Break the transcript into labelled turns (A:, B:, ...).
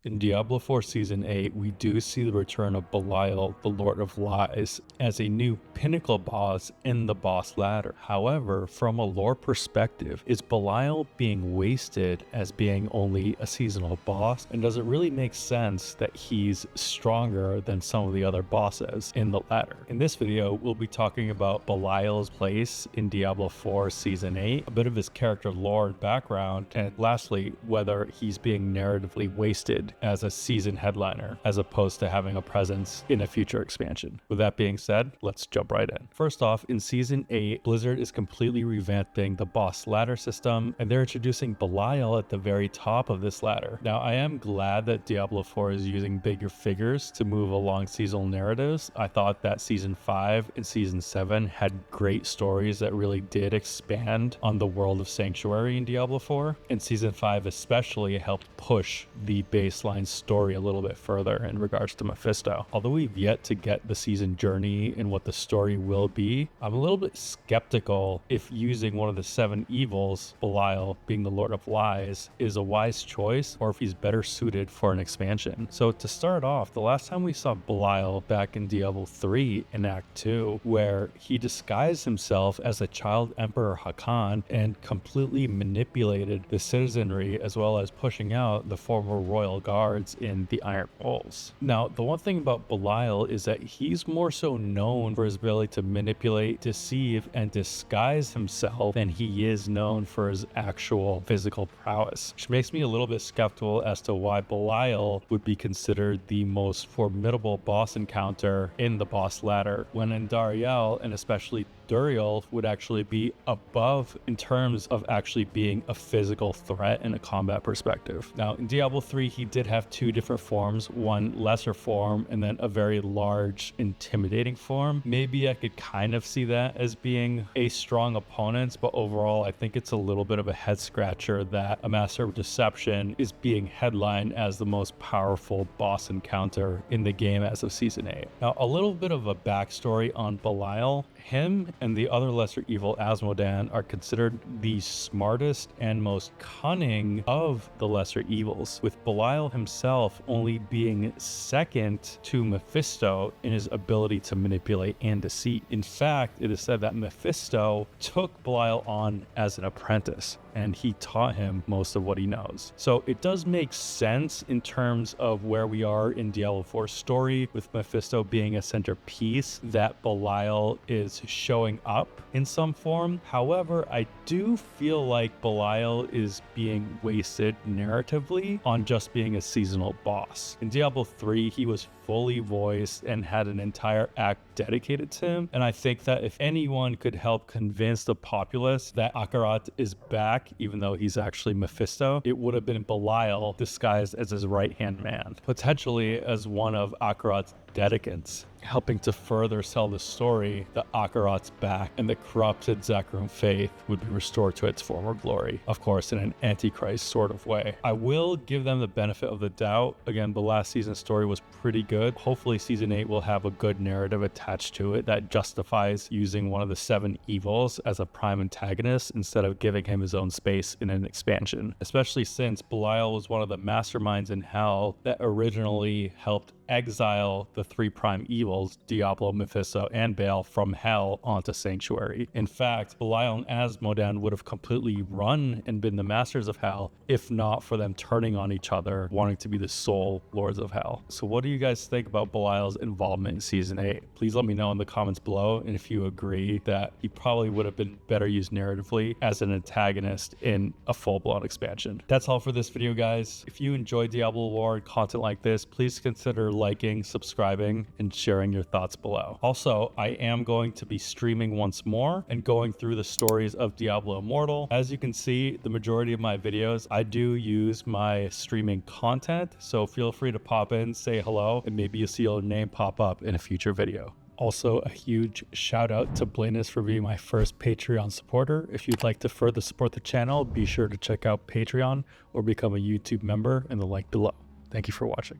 A: In Diablo 4 Season 8, we do see the return of Belial, the Lord of Lies, as a new pinnacle boss in the boss ladder. However, from a lore perspective, is Belial being wasted as being only a seasonal boss? And does it really make sense that he's stronger than some of the other bosses in the ladder? In this video, we'll be talking about Belial's place in Diablo 4 Season 8, a bit of his character lore and background, and lastly, whether he's being narratively wasted as a season headliner as opposed to having a presence in a future expansion. With that being said, let's jump right in. First off, in Season 8, Blizzard is completely revamping the boss ladder system, and they're introducing Belial at the very top of this ladder. Now, I am glad that Diablo 4 is using bigger figures to move along seasonal narratives. I thought that Season 5 and Season 7 had great stories that really did expand on the world of Sanctuary in Diablo 4, and Season 5 especially helped push the baseline story a little bit further in regards to Mephisto. Although we've yet to get the season journey and what the story will be, I'm a little bit skeptical if using one of the 7 evils, Belial being the Lord of Lies, is a wise choice or if he's better suited for an expansion. So to start off, the last time we saw Belial back in Diablo 3 in Act 2, where he disguised himself as a child Emperor Hakan and completely manipulated the citizenry as well as pushing out the former royal guards in the Iron Walls. Now, the one thing about Belial is that he's more so known for his ability to manipulate, deceive, and disguise himself than he is known for his actual physical prowess, which makes me a little bit skeptical as to why Belial would be considered the most formidable boss encounter in the boss ladder, when in Tyrael, and especially Tyrael, would actually be above in terms of actually being a physical threat in a combat perspective. Now, in Diablo 3, he did have 2 different forms, one lesser form and then a very large, intimidating form. Maybe I could kind of see that as being a strong opponent, but overall, I think it's a little bit of a head scratcher that a Master of Deception is being headlined as the most powerful boss encounter in the game as of Season 8. Now, a little bit of a backstory on Belial. Him and the other lesser evil Azmodan are considered the smartest and most cunning of the lesser evils, with Belial himself only being second to Mephisto in his ability to manipulate and deceive. In fact, it is said that Mephisto took Belial on as an apprentice, and he taught him most of what he knows. So it does make sense in terms of where we are in Diablo 4's story, with Mephisto being a centerpiece, that Belial is showing up in some form. However, I do feel like Belial is being wasted narratively on just being a seasonal boss. In Diablo 3, he was fully voiced and had an entire act dedicated to him, and I think that if anyone could help convince the populace that Akarat is back, even though he's actually Mephisto, it would have been Belial disguised as his right-hand man, potentially as one of Akarat's dedicants, helping to further sell the story that Akarat's back and the corrupted Zakarum faith would be restored to its former glory, of course in an antichrist sort of way. I will give them the benefit of the doubt. Again, the last season's story was pretty good. Hopefully Season 8 will have a good narrative attached to it that justifies using one of the 7 evils as a prime antagonist instead of giving him his own space in an expansion, especially since Belial was one of the masterminds in Hell that originally helped exile the 3 prime evils, Diablo, Mephisto, and Baal, from Hell onto Sanctuary. In fact, Belial and Azmodan would have completely run and been the masters of Hell if not for them turning on each other, wanting to be the sole lords of Hell. So what do you guys think about Belial's involvement in Season 8? Please let me know in the comments below, and if you agree that he probably would have been better used narratively as an antagonist in a full-blown expansion. That's all for this video, guys. If you enjoy Diablo lore and content like this, please consider liking, subscribing, and sharing your thoughts below. Also, I am going to be streaming once more and going through the stories of Diablo Immortal. As you can see, the majority of my videos, I do use my streaming content, so feel free to pop in, say hello, and maybe you'll see your name pop up in a future video. Also, a huge shout out to Blainus for being my first Patreon supporter. If you'd like to further support the channel, be sure to check out Patreon or become a YouTube member in the link below. Thank you for watching.